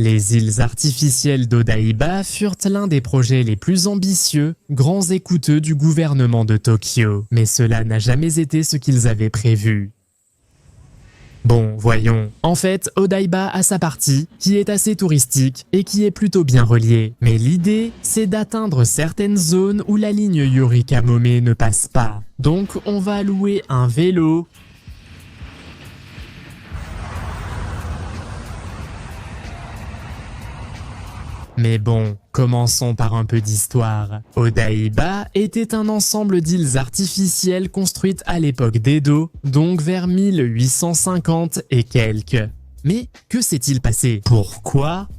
Les îles artificielles d'Odaiba furent l'un des projets les plus ambitieux, grands et coûteux du gouvernement de Tokyo, mais cela n'a jamais été ce qu'ils avaient prévu. Bon, voyons. En fait, Odaiba a sa partie, qui est assez touristique et qui est plutôt bien reliée. Mais l'idée, c'est d'atteindre certaines zones où la ligne Yuri-Kamome ne passe pas. Donc, on va louer un vélo. Mais bon, commençons par un peu d'histoire. Odaiba était un ensemble d'îles artificielles construites à l'époque d'Edo, donc vers 1850 et quelques. Mais que s'est-il passé? Pourquoi?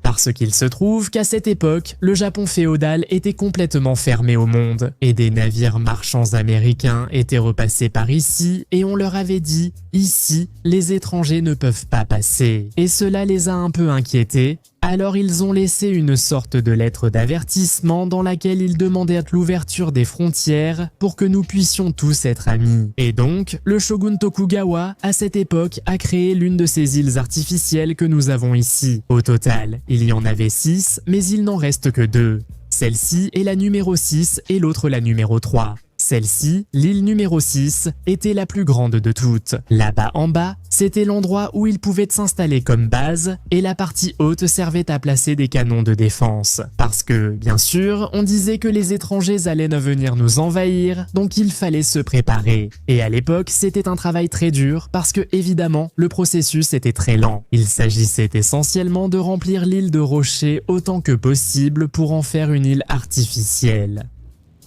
Parce qu'il se trouve qu'à cette époque, le Japon féodal était complètement fermé au monde, et des navires marchands américains étaient repassés par ici, et on leur avait dit « Ici, les étrangers ne peuvent pas passer ». Et cela les a un peu inquiétés. Alors ils ont laissé une sorte de lettre d'avertissement dans laquelle ils demandaient l'ouverture des frontières pour que nous puissions tous être amis. Et donc, le shogun Tokugawa, à cette époque, a créé l'une de ces îles artificielles que nous avons ici. Au total, il y en avait 6, mais il n'en reste que 2. Celle-ci est la numéro 6 et l'autre la numéro 3. Celle-ci, l'île numéro 6, était la plus grande de toutes. Là-bas en bas, c'était l'endroit où ils pouvaient s'installer comme base et la partie haute servait à placer des canons de défense. Parce que, bien sûr, on disait que les étrangers allaient venir nous envahir, donc il fallait se préparer. Et à l'époque, c'était un travail très dur parce que, évidemment, le processus était très lent. Il s'agissait essentiellement de remplir l'île de rochers autant que possible pour en faire une île artificielle.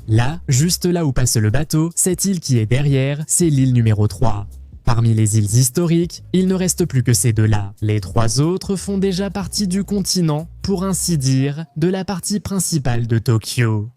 Là, juste là où passe le bateau, cette île qui est derrière, c'est l'île numéro 3. Parmi les îles historiques, il ne reste plus que ces deux-là. Les 3 autres font déjà partie du continent, pour ainsi dire, de la partie principale de Tokyo.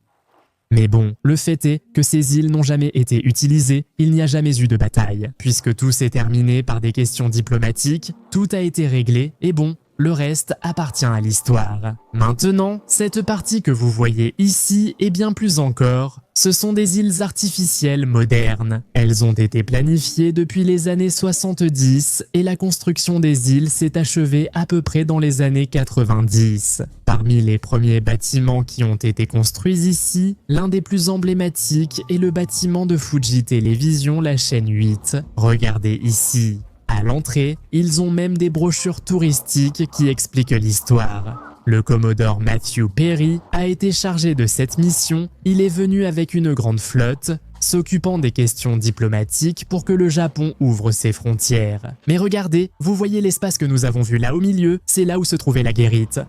Mais bon, le fait est que ces îles n'ont jamais été utilisées, il n'y a jamais eu de bataille. Puisque tout s'est terminé par des questions diplomatiques, tout a été réglé, et bon, le reste appartient à l'histoire. Maintenant, cette partie que vous voyez ici et bien plus encore, ce sont des îles artificielles modernes. Elles ont été planifiées depuis les années 70 et la construction des îles s'est achevée à peu près dans les années 90. Parmi les premiers bâtiments qui ont été construits ici, l'un des plus emblématiques est le bâtiment de Fuji Television, la chaîne 8. Regardez ici. À l'entrée, ils ont même des brochures touristiques qui expliquent l'histoire. Le commodore Matthew Perry a été chargé de cette mission. Il est venu avec une grande flotte, s'occupant des questions diplomatiques pour que le Japon ouvre ses frontières. Mais regardez, vous voyez l'espace que nous avons vu là au milieu, c'est là où se trouvait la guérite.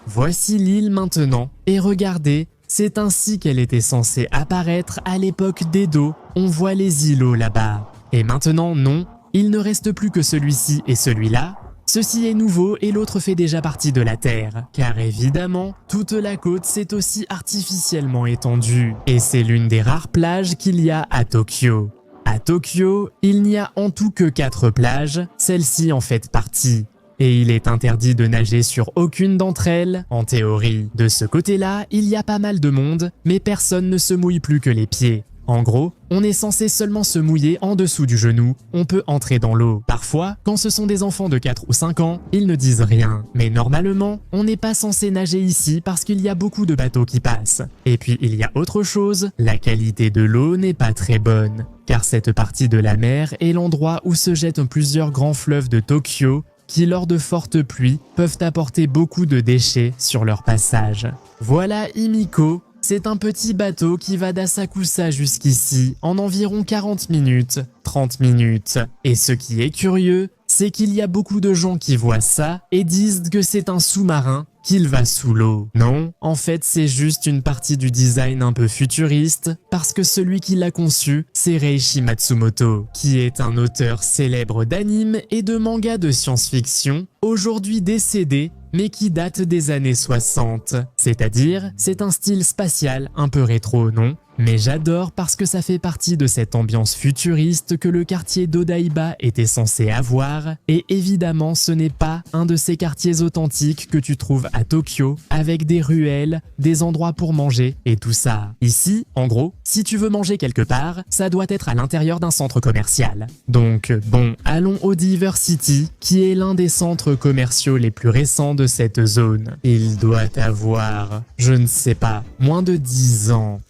Voici l'île maintenant, et regardez, c'est ainsi qu'elle était censée apparaître à l'époque d'Edo. On voit les îlots là-bas. Et maintenant, non. Il ne reste plus que celui-ci et celui-là. Ceci est nouveau et l'autre fait déjà partie de la Terre. Car évidemment, toute la côte s'est aussi artificiellement étendue. Et c'est l'une des rares plages qu'il y a à Tokyo. À Tokyo, il n'y a en tout que 4 plages, celle-ci en fait partie. Et il est interdit de nager sur aucune d'entre elles, en théorie. De ce côté-là, il y a pas mal de monde, mais personne ne se mouille plus que les pieds. En gros, on est censé seulement se mouiller en dessous du genou, on peut entrer dans l'eau. Parfois, quand ce sont des enfants de 4 ou 5 ans, ils ne disent rien. Mais normalement, on n'est pas censé nager ici parce qu'il y a beaucoup de bateaux qui passent. Et puis il y a autre chose, la qualité de l'eau n'est pas très bonne. Car cette partie de la mer est l'endroit où se jettent plusieurs grands fleuves de Tokyo qui, lors de fortes pluies, peuvent apporter beaucoup de déchets sur leur passage. Voilà Himiko. C'est un petit bateau qui va d'Asakusa jusqu'ici en environ 40 minutes, 30 minutes. Et ce qui est curieux, c'est qu'il y a beaucoup de gens qui voient ça et disent que c'est un sous-marin, qu'il va sous l'eau. Non, en fait c'est juste une partie du design un peu futuriste, parce que celui qui l'a conçu, c'est Reishi Matsumoto, qui est un auteur célèbre d'anime et de manga de science-fiction, aujourd'hui décédé, mais qui date des années 60. C'est-à-dire, c'est un style spatial un peu rétro, non? Mais j'adore parce que ça fait partie de cette ambiance futuriste que le quartier d'Odaiba était censé avoir, et évidemment ce n'est pas un de ces quartiers authentiques que tu trouves à Tokyo, avec des ruelles, des endroits pour manger et tout ça. Ici, en gros, si tu veux manger quelque part, ça doit être à l'intérieur d'un centre commercial. Donc bon, allons au Diver City, qui est l'un des centres commerciaux les plus récents de cette zone. Il doit avoir, je ne sais pas, moins de 10 ans.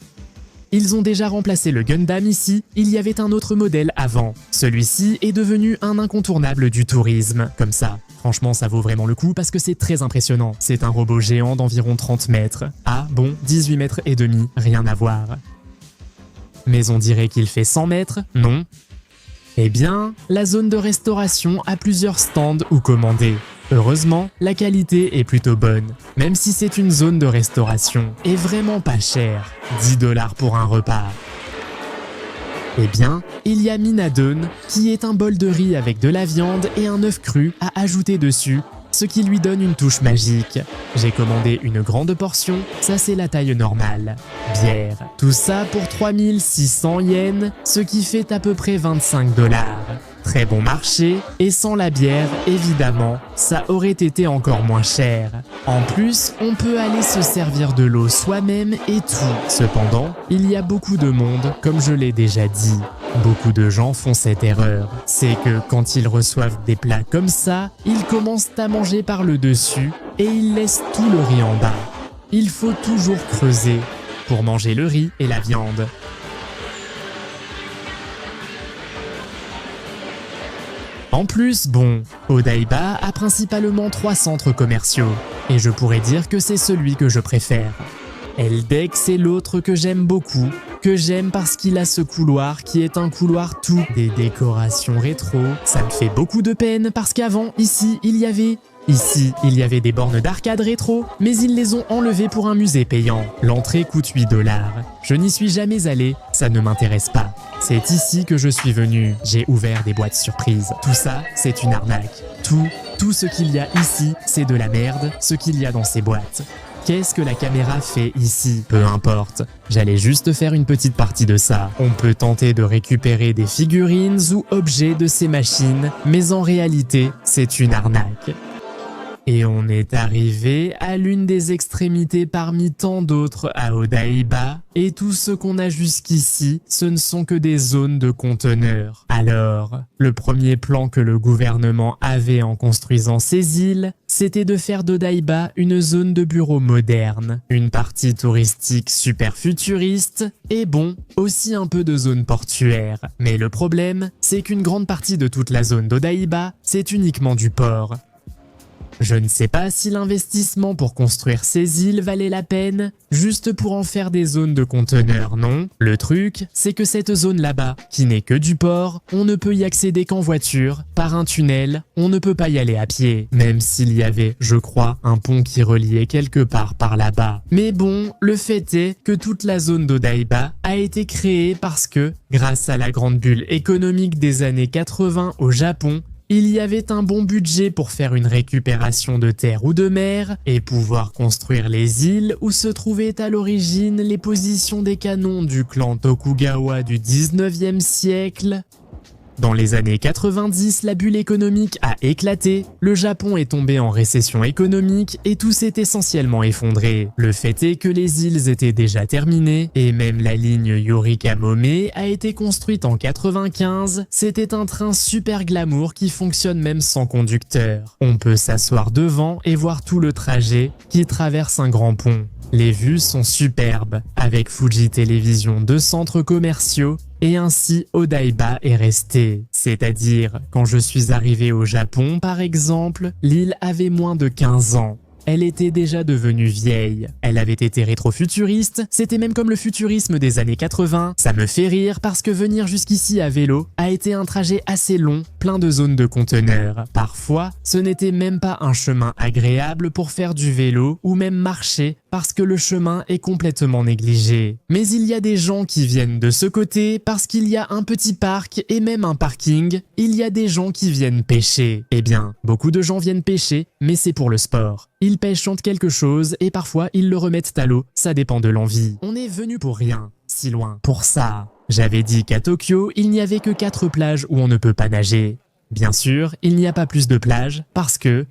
Ils ont déjà remplacé le Gundam ici, il y avait un autre modèle avant. Celui-ci est devenu un incontournable du tourisme, comme ça. Franchement, ça vaut vraiment le coup parce que c'est très impressionnant. C'est un robot géant d'environ 30 mètres. Ah bon, 18 mètres et demi, rien à voir. Mais on dirait qu'il fait 100 mètres, non? Eh bien, la zone de restauration a plusieurs stands où commander. Heureusement, la qualité est plutôt bonne, même si c'est une zone de restauration, et vraiment pas chère, 10 $ pour un repas. Eh bien, il y a Minadone, qui est un bol de riz avec de la viande et un œuf cru à ajouter dessus, ce qui lui donne une touche magique. J'ai commandé une grande portion, ça c'est la taille normale. Bière, tout ça pour 3600 yens, ce qui fait à peu près 25 $. Très bon marché, et sans la bière, évidemment, ça aurait été encore moins cher. En plus, on peut aller se servir de l'eau soi-même et tout. Cependant, il y a beaucoup de monde, comme je l'ai déjà dit. Beaucoup de gens font cette erreur. C'est que quand ils reçoivent des plats comme ça, ils commencent à manger par le dessus et ils laissent tout le riz en bas. Il faut toujours creuser pour manger le riz et la viande. En plus, bon, Odaiba a principalement 3 centres commerciaux, et je pourrais dire que c'est celui que je préfère. Eldex c'est l'autre que j'aime beaucoup, que j'aime parce qu'il a ce couloir qui est un couloir tout des décorations rétro. Ça me fait beaucoup de peine parce qu'avant, ici, il y avait des bornes d'arcade rétro, mais ils les ont enlevées pour un musée payant. L'entrée coûte 8 $. Je n'y suis jamais allé, ça ne m'intéresse pas. C'est ici que je suis venu. J'ai ouvert des boîtes surprises. Tout ça, c'est une arnaque. Tout ce qu'il y a ici, c'est de la merde, ce qu'il y a dans ces boîtes. Qu'est-ce que la caméra fait ici? Peu importe. J'allais juste faire une petite partie de ça. On peut tenter de récupérer des figurines ou objets de ces machines, mais en réalité, c'est une arnaque. Et on est arrivé à l'une des extrémités parmi tant d'autres à Odaiba, et tout ce qu'on a jusqu'ici, ce ne sont que des zones de conteneurs. Alors, le premier plan que le gouvernement avait en construisant ces îles, c'était de faire d'Odaiba une zone de bureaux moderne, une partie touristique super futuriste, et bon, aussi un peu de zone portuaire. Mais le problème, c'est qu'une grande partie de toute la zone d'Odaiba, c'est uniquement du port. Je ne sais pas si l'investissement pour construire ces îles valait la peine, juste pour en faire des zones de conteneurs, non? Le truc, c'est que cette zone là-bas, qui n'est que du port, on ne peut y accéder qu'en voiture, par un tunnel, on ne peut pas y aller à pied, même s'il y avait, je crois, un pont qui reliait quelque part par là-bas. Mais bon, le fait est que toute la zone d'Odaiba a été créée parce que, grâce à la grande bulle économique des années 80 au Japon, il y avait un bon budget pour faire une récupération de terre ou de mer et pouvoir construire les îles où se trouvaient à l'origine les positions des canons du clan Tokugawa du 19e siècle. Dans les années 90, la bulle économique a éclaté, le Japon est tombé en récession économique et tout s'est essentiellement effondré. Le fait est que les îles étaient déjà terminées et même la ligne Yorika-Mome a été construite en 95. C'était un train super glamour qui fonctionne même sans conducteur. On peut s'asseoir devant et voir tout le trajet qui traverse un grand pont. Les vues sont superbes, avec Fuji Télévision 2 centres commerciaux, et ainsi Odaiba est resté. C'est-à-dire, quand je suis arrivé au Japon par exemple, l'île avait moins de 15 ans. Elle était déjà devenue vieille. Elle avait été rétro-futuriste, c'était même comme le futurisme des années 80. Ça me fait rire parce que venir jusqu'ici à vélo a été un trajet assez long, plein de zones de conteneurs. Parfois, ce n'était même pas un chemin agréable pour faire du vélo ou même marcher parce que le chemin est complètement négligé. Mais il y a des gens qui viennent de ce côté parce qu'il y a un petit parc et même un parking. Il y a des gens qui viennent pêcher. Eh bien, beaucoup de gens viennent pêcher, mais c'est pour le sport. ils pêchent quelque chose et parfois ils le remettent à l'eau, ça dépend de l'envie. On est venu pour rien, si loin, pour ça. J'avais dit qu'à Tokyo, il n'y avait que 4 plages où on ne peut pas nager. Bien sûr, il n'y a pas plus de plages parce que,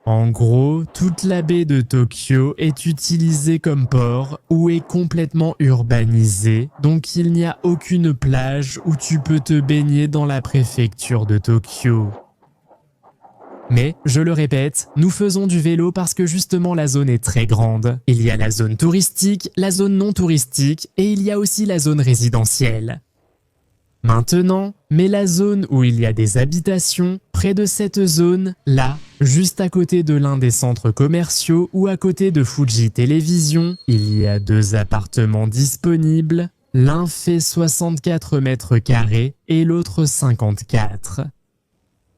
en gros, toute la baie de Tokyo est utilisée comme port ou est complètement urbanisée, donc il n'y a aucune plage où tu peux te baigner dans la préfecture de Tokyo. Mais, je le répète, nous faisons du vélo parce que justement la zone est très grande. Il y a la zone touristique, la zone non touristique et il y a aussi la zone résidentielle. Maintenant, mais la zone où il y a des habitations, près de cette zone, là, juste à côté de l'un des centres commerciaux ou à côté de Fuji Télévision, il y a 2 appartements disponibles. L'un fait 64 mètres carrés et l'autre 54.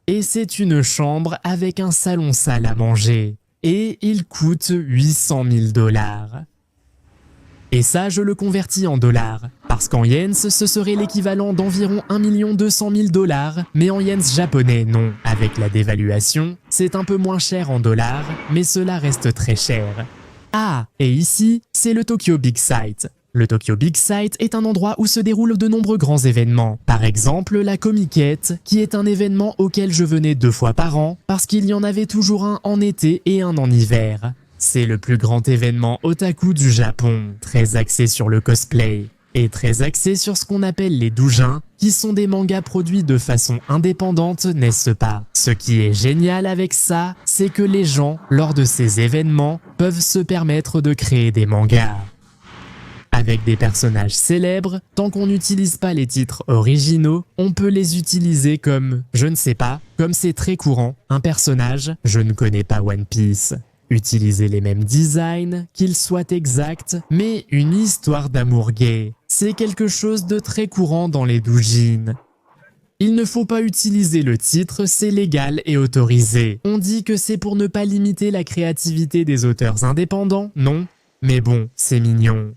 Et c'est une chambre avec un salon-salle à manger. Et il coûte 800 000 $. Et ça, je le convertis en dollars. Parce qu'en yens, ce serait l'équivalent d'environ 1 200 000 $. Mais en yens japonais, non. Avec la dévaluation, c'est un peu moins cher en dollars, mais cela reste très cher. Ah, et ici, c'est le Tokyo Big Sight. Le Tokyo Big Sight est un endroit où se déroulent de nombreux grands événements. Par exemple, la Comiket, qui est un événement auquel je venais 2 fois par an, parce qu'il y en avait toujours un en été et un en hiver. C'est le plus grand événement otaku du Japon, très axé sur le cosplay, et très axé sur ce qu'on appelle les doujins, qui sont des mangas produits de façon indépendante, n'est-ce pas? Ce qui est génial avec ça, c'est que les gens, lors de ces événements, peuvent se permettre de créer des mangas. Avec des personnages célèbres, tant qu'on n'utilise pas les titres originaux, on peut les utiliser comme, je ne sais pas, comme c'est très courant, un personnage, je ne connais pas One Piece. Utiliser les mêmes designs, qu'ils soient exacts, mais une histoire d'amour gay. C'est quelque chose de très courant dans les doujins. Il ne faut pas utiliser le titre, c'est légal et autorisé. On dit que c'est pour ne pas limiter la créativité des auteurs indépendants, non? Mais bon, c'est mignon.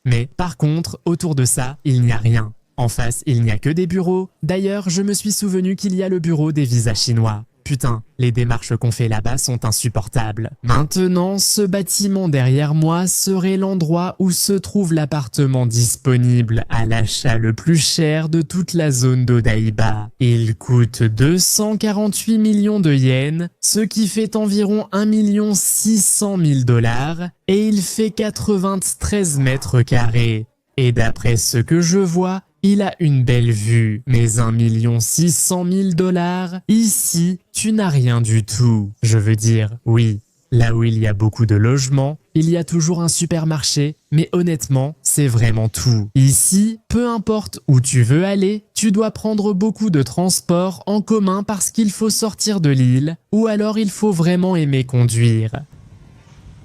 Mais par contre, autour de ça, il n'y a rien. En face, il n'y a que des bureaux. D'ailleurs, je me suis souvenu qu'il y a le bureau des visas chinois. Putain, les démarches qu'on fait là-bas sont insupportables. Maintenant, ce bâtiment derrière moi serait l'endroit où se trouve l'appartement disponible à l'achat le plus cher de toute la zone d'Odaiba. Il coûte 248 millions de yens, ce qui fait environ 1 600 000 $, et il fait 93 mètres carrés. Et d'après ce que je vois, il a une belle vue, mais 1 600 000 $, ici, tu n'as rien du tout. Je veux dire, oui, là où il y a beaucoup de logements, il y a toujours un supermarché, mais honnêtement, c'est vraiment tout. Ici, peu importe où tu veux aller, tu dois prendre beaucoup de transports en commun parce qu'il faut sortir de l'île, ou alors il faut vraiment aimer conduire.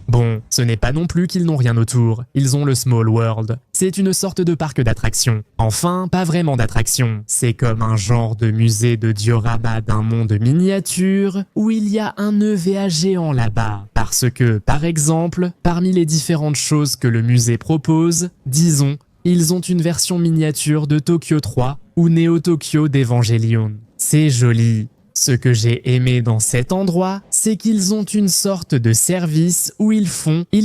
Bon, ce n'est pas non plus qu'ils n'ont rien autour, ils ont le Small World. C'est une sorte de parc d'attractions. Enfin, pas vraiment d'attractions. C'est comme un genre de musée de diorama d'un monde miniature où il y a un EVA géant là-bas. Parce que, par exemple, parmi les différentes choses que le musée propose, disons, ils ont une version miniature de Tokyo 3 ou Neo Tokyo d'Evangelion. C'est joli. Ce que j'ai aimé dans cet endroit, c'est qu'ils ont une sorte de service où ils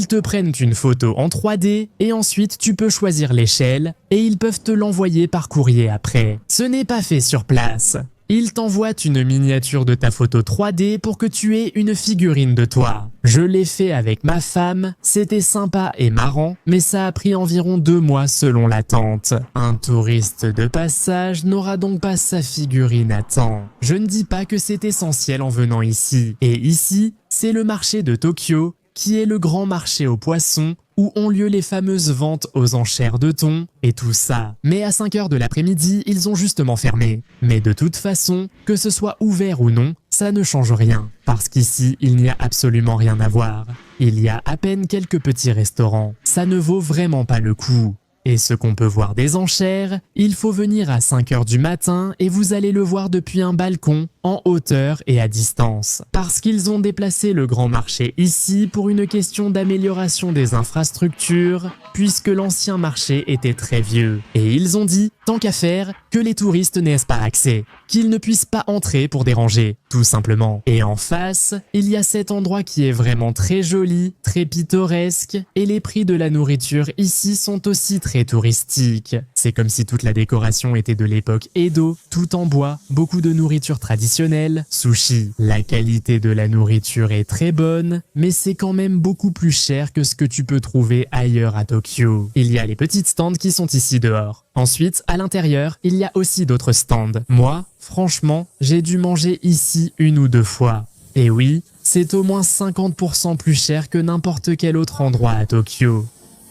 te prennent une photo en 3D et ensuite tu peux choisir l'échelle et ils peuvent te l'envoyer par courrier après. Ce n'est pas fait sur place. Ils t'envoient une miniature de ta photo 3D pour que tu aies une figurine de toi. Je l'ai fait avec ma femme, c'était sympa et marrant, mais ça a pris environ 2 mois selon l'attente. Un touriste de passage n'aura donc pas sa figurine à temps. Je ne dis pas que c'est essentiel en venant ici. Et ici, c'est le marché de Tokyo, qui est le grand marché aux poissons, où ont lieu les fameuses ventes aux enchères de thon et tout ça. Mais à 5 h de l'après-midi, ils ont justement fermé. Mais de toute façon, que ce soit ouvert ou non, ça ne change rien. Parce qu'ici, il n'y a absolument rien à voir. Il y a à peine quelques petits restaurants. Ça ne vaut vraiment pas le coup. Et ce qu'on peut voir des enchères, il faut venir à 5 h du matin et vous allez le voir depuis un balcon, en hauteur et à distance. Parce qu'ils ont déplacé le grand marché ici pour une question d'amélioration des infrastructures, puisque l'ancien marché était très vieux. Et ils ont dit, tant qu'à faire, que les touristes n'aient pas accès, qu'ils ne puissent pas entrer pour déranger, tout simplement. Et en face, il y a cet endroit qui est vraiment très joli, très pittoresque, et les prix de la nourriture ici sont aussi très touristiques. C'est comme si toute la décoration était de l'époque Edo, tout en bois, beaucoup de nourriture traditionnelle, sushi. La qualité de la nourriture est très bonne, mais c'est quand même beaucoup plus cher que ce que tu peux trouver ailleurs à Tokyo. Il y a les petites stands qui sont ici dehors. Ensuite, à l'intérieur, il y a aussi d'autres stands. Moi, franchement, j'ai dû manger ici 1 ou 2 fois. Et oui, c'est au moins 50% plus cher que n'importe quel autre endroit à Tokyo.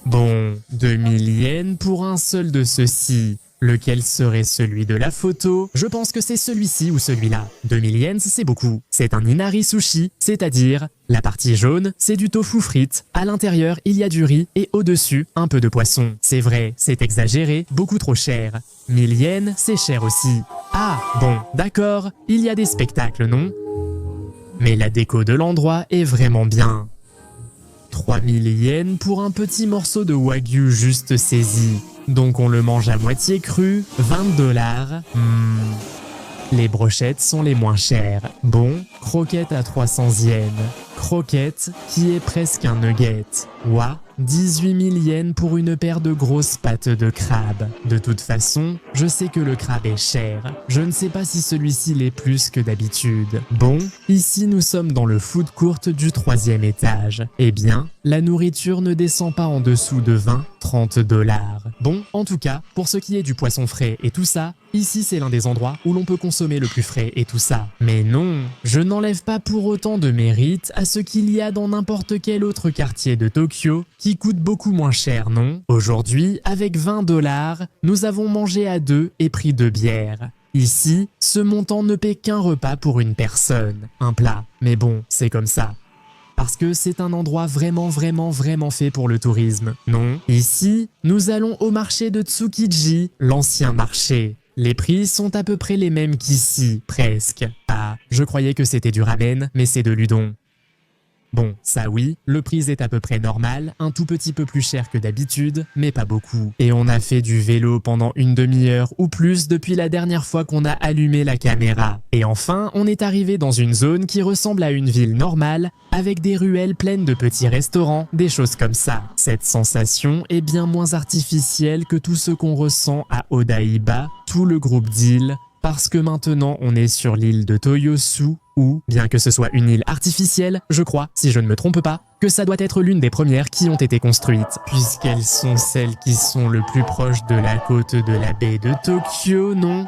Bon, 2000 yens pour un seul de ceux-ci. Lequel serait celui de la photo? Je pense que c'est celui-ci ou celui-là. 2000 yens, c'est beaucoup. C'est un inari sushi, c'est-à-dire la partie jaune, c'est du tofu frites. À l'intérieur, il y a du riz et au-dessus, un peu de poisson. C'est vrai, c'est exagéré, beaucoup trop cher. 1000 yens, c'est cher aussi. Ah, bon, d'accord, il y a des spectacles, non? Mais la déco de l'endroit est vraiment bien. 3000 yens pour un petit morceau de wagyu juste saisi. Donc on le mange à moitié cru, 20 $. Les brochettes sont les moins chères. Bon, croquette à 300 yens. Croquette qui est presque un nugget. Ouah, 18 000 yens pour une paire de grosses pattes de crabe. De toute façon, je sais que le crabe est cher. Je ne sais pas si celui-ci l'est plus que d'habitude. Bon, ici nous sommes dans le food court du 3e étage. Eh bien, la nourriture ne descend pas en dessous de 20-30 $. Bon, en tout cas, pour ce qui est du poisson frais et tout ça, ici c'est l'un des endroits où l'on peut consommer le plus frais et tout ça. Mais non, je n'enlève pas pour autant de mérite à ce qu'il y a dans n'importe quel autre quartier de Tokyo qui coûte beaucoup moins cher, non? Aujourd'hui, avec 20 $, nous avons mangé à 2 et pris 2 bières. Ici, ce montant ne paie qu'un repas pour une personne, un plat. Mais bon, c'est comme ça. Parce que c'est un endroit vraiment fait pour le tourisme, non? Ici, nous allons au marché de Tsukiji, l'ancien marché. Les prix sont à peu près les mêmes qu'ici, presque. Ah, je croyais que c'était du ramen, mais c'est de l'udon. Bon, ça oui, le prix est à peu près normal, un tout petit peu plus cher que d'habitude, mais pas beaucoup. Et on a fait du vélo pendant une demi-heure ou plus depuis la dernière fois qu'on a allumé la caméra. Et enfin, on est arrivé dans une zone qui ressemble à une ville normale, avec des ruelles pleines de petits restaurants, des choses comme ça. Cette sensation est bien moins artificielle que tout ce qu'on ressent à Odaiba, tout le groupe d'îles, parce que maintenant on est sur l'île de Toyosu, où, bien que ce soit une île artificielle, je crois, si je ne me trompe pas, que ça doit être l'une des premières qui ont été construites, puisqu'elles sont celles qui sont le plus proches de la côte de la baie de Tokyo, non?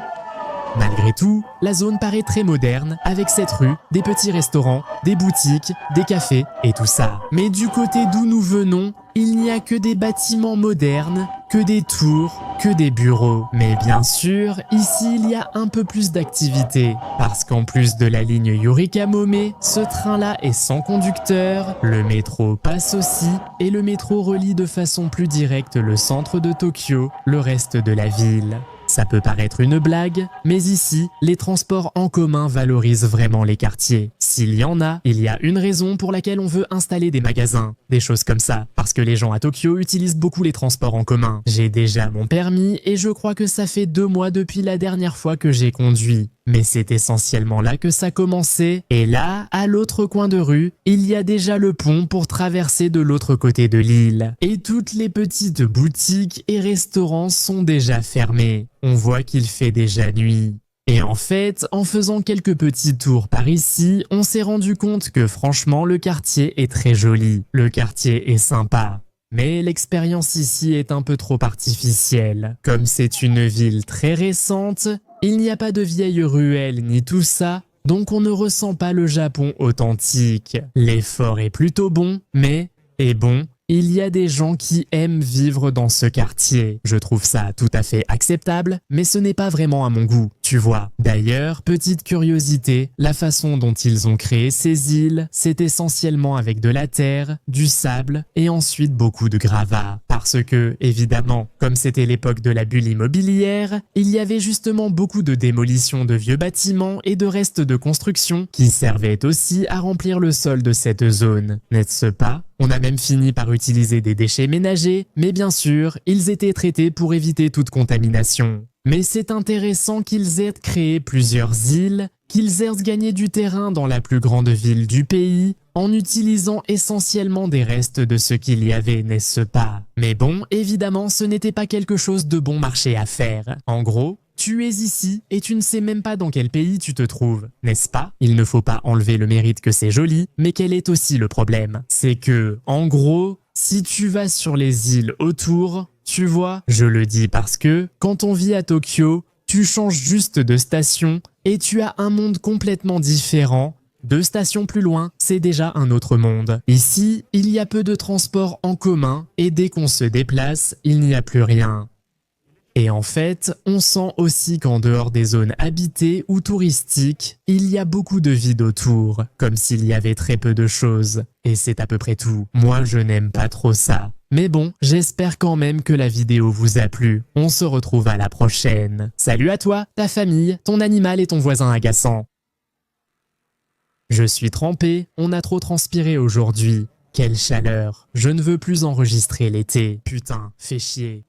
Malgré tout, la zone paraît très moderne, avec cette rue, des petits restaurants, des boutiques, des cafés et tout ça. Mais du côté d'où nous venons, il n'y a que des bâtiments modernes, que des tours, que des bureaux. Mais bien sûr, ici il y a un peu plus d'activité, parce qu'en plus de la ligne Yurikamome, ce train-là est sans conducteur, le métro passe aussi, et le métro relie de façon plus directe le centre de Tokyo, le reste de la ville. Ça peut paraître une blague, mais ici, les transports en commun valorisent vraiment les quartiers. S'il y en a, il y a une raison pour laquelle on veut installer des magasins, des choses comme ça, parce que les gens à Tokyo utilisent beaucoup les transports en commun. J'ai déjà mon permis et je crois que ça fait 2 mois depuis la dernière fois que j'ai conduit. Mais c'est essentiellement là que ça commençait, et là, à l'autre coin de rue, il y a déjà le pont pour traverser de l'autre côté de l'île. Et toutes les petites boutiques et restaurants sont déjà fermés. On voit qu'il fait déjà nuit. Et en fait, en faisant quelques petits tours par ici, on s'est rendu compte que franchement, le quartier est très joli. Le quartier est sympa. Mais l'expérience ici est un peu trop artificielle. Comme c'est une ville très récente, il n'y a pas de vieilles ruelles ni tout ça, donc on ne ressent pas le Japon authentique. L'effort est plutôt bon, mais est bon. Il y a des gens qui aiment vivre dans ce quartier. Je trouve ça tout à fait acceptable, mais ce n'est pas vraiment à mon goût, tu vois. D'ailleurs, petite curiosité, la façon dont ils ont créé ces îles, c'est essentiellement avec de la terre, du sable et ensuite beaucoup de gravats. Parce que, évidemment, comme c'était l'époque de la bulle immobilière, il y avait justement beaucoup de démolitions de vieux bâtiments et de restes de construction qui servaient aussi à remplir le sol de cette zone, n'est-ce pas ? On a même fini par utiliser des déchets ménagers, mais bien sûr, ils étaient traités pour éviter toute contamination. Mais c'est intéressant qu'ils aient créé plusieurs îles, qu'ils aient gagné du terrain dans la plus grande ville du pays, en utilisant essentiellement des restes de ce qu'il y avait, n'est-ce pas? Mais bon, évidemment, ce n'était pas quelque chose de bon marché à faire. En gros, tu es ici et tu ne sais même pas dans quel pays tu te trouves, n'est-ce pas? Il ne faut pas enlever le mérite que c'est joli, mais quel est aussi le problème? C'est que, en gros, si tu vas sur les îles autour, tu vois, je le dis parce que, quand on vit à Tokyo, tu changes juste de station et tu as un monde complètement différent. 2 stations plus loin, c'est déjà un autre monde. Ici, il y a peu de transports en commun et dès qu'on se déplace, il n'y a plus rien. Et en fait, on sent aussi qu'en dehors des zones habitées ou touristiques, il y a beaucoup de vide autour, comme s'il y avait très peu de choses. Et c'est à peu près tout. Moi, je n'aime pas trop ça. Mais bon, j'espère quand même que la vidéo vous a plu. On se retrouve à la prochaine. Salut à toi, ta famille, ton animal et ton voisin agaçant. Je suis trempé, on a trop transpiré aujourd'hui. Quelle chaleur. Je ne veux plus enregistrer l'été. Putain, fais chier.